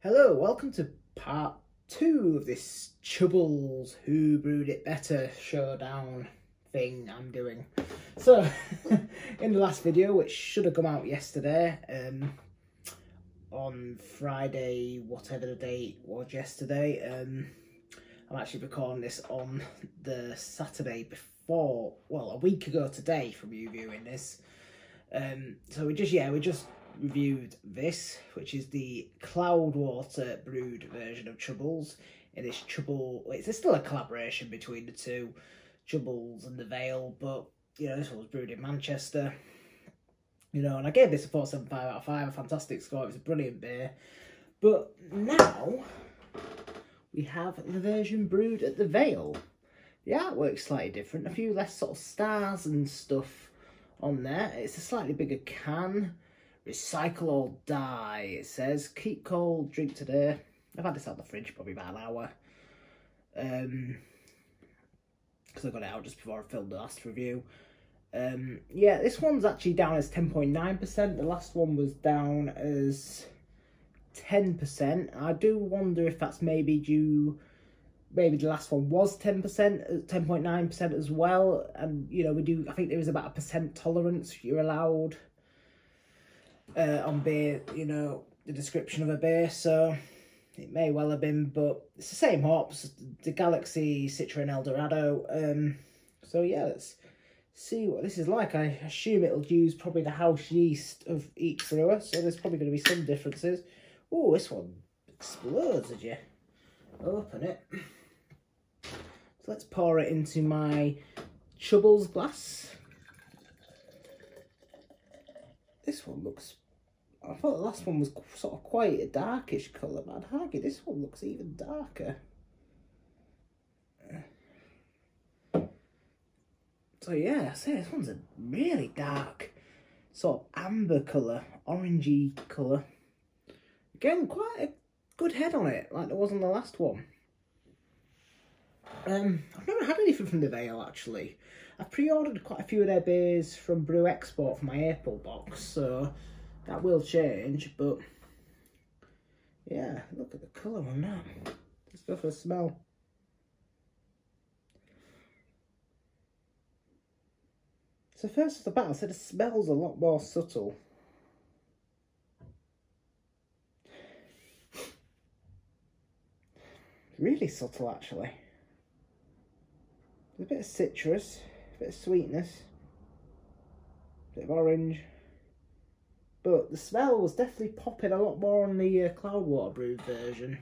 Hello, welcome to part 2 of this Chubbles Who Brewed It Better showdown thing I'm doing. So, in the last video, which should have come out yesterday, on Friday, whatever the date was yesterday, I'm actually recording this on the Saturday before, well, a week ago today from you viewing this. So we just reviewed this, which is the Cloudwater brewed version of Chubbles. In this it's still a collaboration between the two, Chubbles and the Vale, but you know, this one was brewed in Manchester. You know, and I gave this a 4.75 out of 5, a fantastic score. It was a brilliant beer. But now we have the version brewed at the Vale. The artwork's slightly different, a few less sort of stars and stuff on there. It's a slightly bigger can. Recycle or die, it says. Keep cold, drink today. I've had this out of the fridge probably about an hour. Because I got it out just before I filmed the last review. Yeah, this one's actually down as 10.9%. The last one was down as 10%. I do wonder if that's maybe due... Maybe the last one was 10%, 10.9% as well. And, you know, I think there is about a % tolerance you're allowed on beer, you know, the description of a beer, so it may well have been, but it's the same hops, the Galaxy, Citra and Eldorado. So yeah, let's see what this is like. I assume it'll use probably the house yeast of each brewer, so there's probably going to be some differences. Oh, this one explodes as you open it. So let's pour it into my Chubbles glass. This one looks... I thought the last one was sort of quite a darkish colour, but I'd argue this one looks even darker. So yeah, I say this one's a really dark, sort of amber colour, orangey colour. Again, quite a good head on it, like there was on the last one. I've never had anything from the Vale actually. I've pre-ordered quite a few of their beers from Brew Export for my April box, so that will change, but yeah, look at the colour on that. Let's go for a smell. So first off the bat, I said the smell's a lot more subtle. Really subtle actually. There's a bit of citrus, a bit of sweetness, a bit of orange. But the smell was definitely popping a lot more on the Cloudwater brewed version.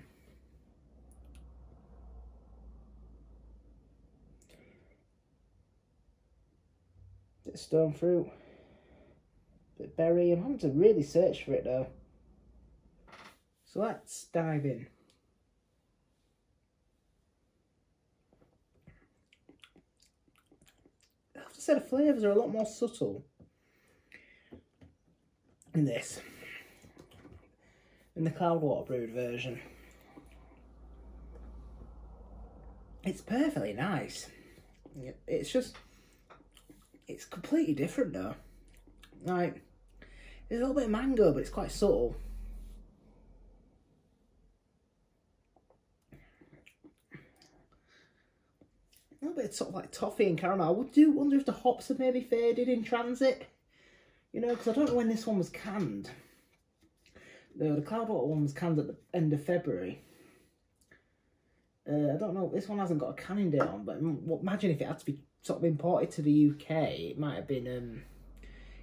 Bit of stone fruit, bit of berry. I'm having to really search for it though. So let's dive in. I have to say the flavours are a lot more subtle in this, in the Cloudwater brewed version. It's perfectly nice. It's just, it's completely different though. Like, there's a little bit of mango, but it's quite subtle. A little bit of sort of like toffee and caramel. I do wonder if the hops have maybe faded in transit. You know, because I don't know when this one was canned. The Cloudwater one was canned at the end of February. I don't know, this one hasn't got a canning date on, but imagine if it had to be sort of imported to the UK, it might have been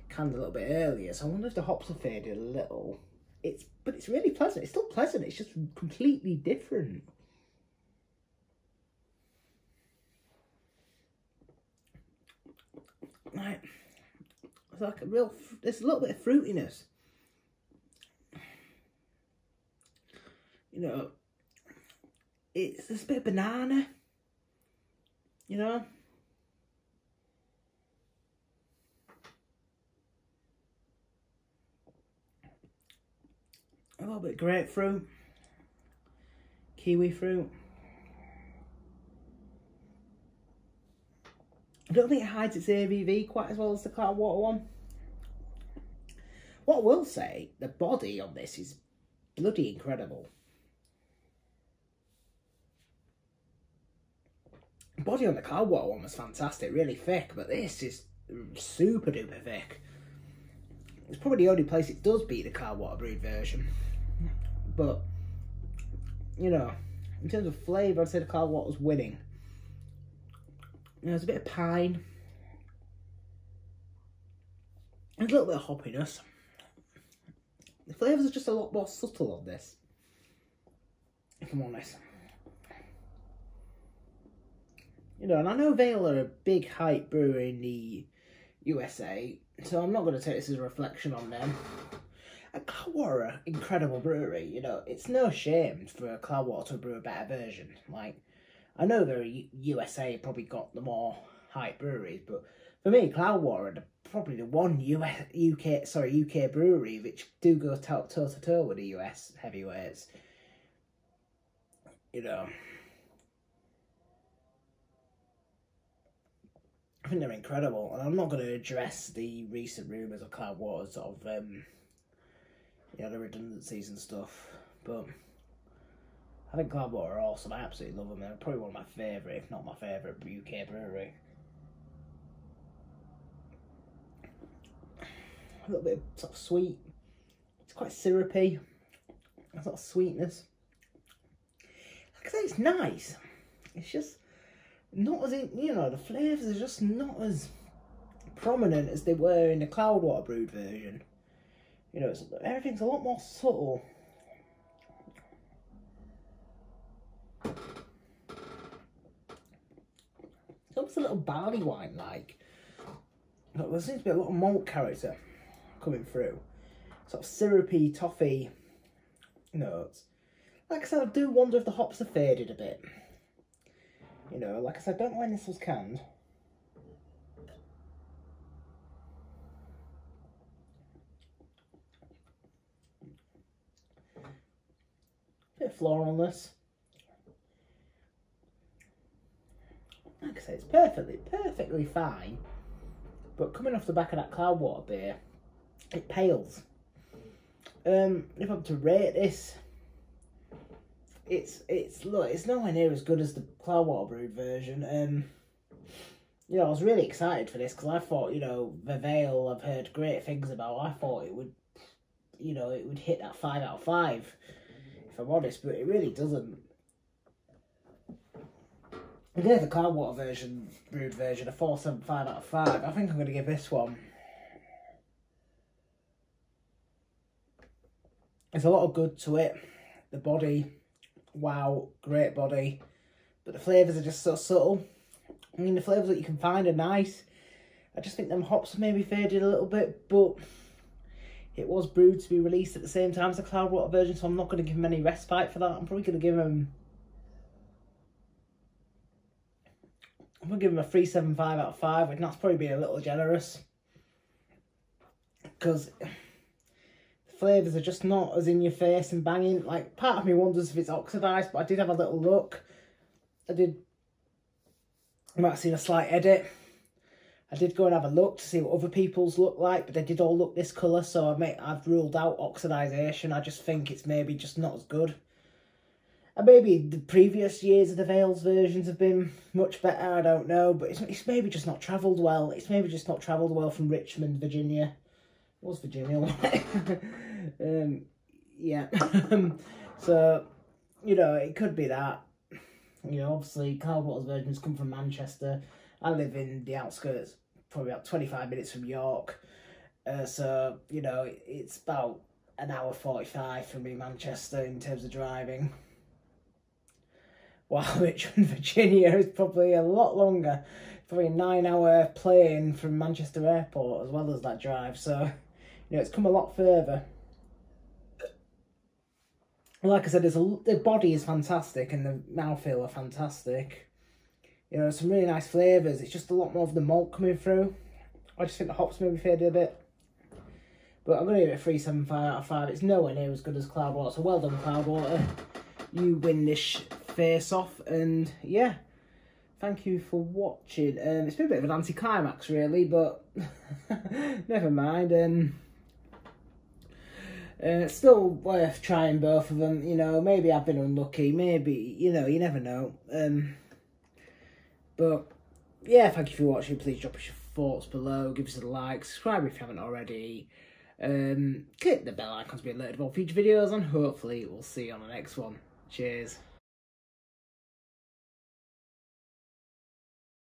canned a little bit earlier. So I wonder if the hops have faded a little. But it's really pleasant. It's still pleasant, it's just completely different. Like, it's like there's a little bit of fruitiness. You know, there's a bit of banana, you know. A little bit of grapefruit, kiwi fruit. I don't think it hides its ABV quite as well as the Cloudwater one. What I will say, the body on this is bloody incredible. body on the Cloudwater one was fantastic, really thick, but this is super duper thick. It's probably the only place it does beat the Cloudwater brewed version. But, you know, in terms of flavour, I'd say the Cloudwater's winning. You know, there's a bit of pine. There's a little bit of hoppiness. The flavours are just a lot more subtle on this, if I'm honest. You know, and I know Vale are a big hype brewer in the USA, so I'm not going to take this as a reflection on them. And Cloudwater are an incredible brewery, you know. It's no shame for Cloudwater to brew a better version. Like, I know the USA probably got the more hype breweries, but for me, Cloudwater are probably the one UK brewery which do go toe to toe with the US heavyweights. You know, I think they're incredible, and I'm not going to address the recent rumours of Cloudwater sort of, you know, the redundancies and stuff, but I think Cloudwater are awesome. I absolutely love them. They're probably one of my favourite, if not my favourite, UK brewery. A little bit of sort of sweet. It's quite syrupy. A sort of sweetness. Like I say, it's nice. It's just not as in, you know, the flavours are just not as prominent as they were in the Cloudwater brewed version. You know, everything's a lot more subtle. It's almost a little barley wine like. There seems to be a lot of malt character coming through. Sort of syrupy, toffee notes. Like I said, I do wonder if the hops have faded a bit. You know, like I said, I don't know when this was canned. Bit of floralness. Like I say, it's perfectly fine. But coming off the back of that Cloudwater beer, it pales. If I'm to rate this, it's nowhere near as good as the Cloudwater brewed version. You know, I was really excited for this because I thought, you know, the Vale I've heard great things about. I thought it would, you know, it would hit that 5 out of 5, if I'm honest, but it really doesn't. I gave the Cloudwater version, brewed version, a 4.75 out of 5. I think I'm going to give this one. There's a lot of good to it. The body, wow, great body. But the flavours are just so subtle. I mean, the flavours that you can find are nice. I just think them hops maybe faded a little bit, but it was brewed to be released at the same time as the Cloudwater version, so I'm not going to give them any respite for that. I'm probably going to give them... I'm going to give them a 3.75 out of 5, and that's probably being a little generous. Because the flavours are just not as in your face and banging. Like, part of me wonders if it's oxidised, but I did have a little look. I might have seen a slight edit. I did go and have a look to see what other people's look like, but they did all look this colour, so I've ruled out oxidisation. I just think it's maybe just not as good. And maybe the previous years of the Vale's versions have been much better, I don't know, but it's maybe just not travelled well. It's maybe just not travelled well from Richmond, Virginia. What's Virginia like? Yeah. So, you know, it could be that. You know, obviously, Cloudwater's versions come from Manchester. I live in the outskirts, probably about 25 minutes from York. So, you know, it's about an hour 45 from me, Manchester, in terms of driving. While Richmond, Virginia is probably a lot longer. Probably a 9-hour plane from Manchester Airport as well as that drive. So, you know, it's come a lot further. Like I said, the body is fantastic and the mouthfeel are fantastic. You know, some really nice flavours. It's just a lot more of the malt coming through. I just think the hops maybe faded a bit. But I'm going to give it a 3.75 out of 5. It's nowhere near as good as Cloudwater. So well done, Cloudwater. You win this face-off. And yeah, thank you for watching. It's been a bit of an anticlimax, really, but never mind. It's still worth trying both of them. You know, maybe I've been unlucky. Maybe, you know, you never know. But yeah, thank you for watching. Please drop us your thoughts below. Give us a like. Subscribe if you haven't already. Click the bell icon to be alerted of all future videos. And hopefully we'll see you on the next one. Cheers.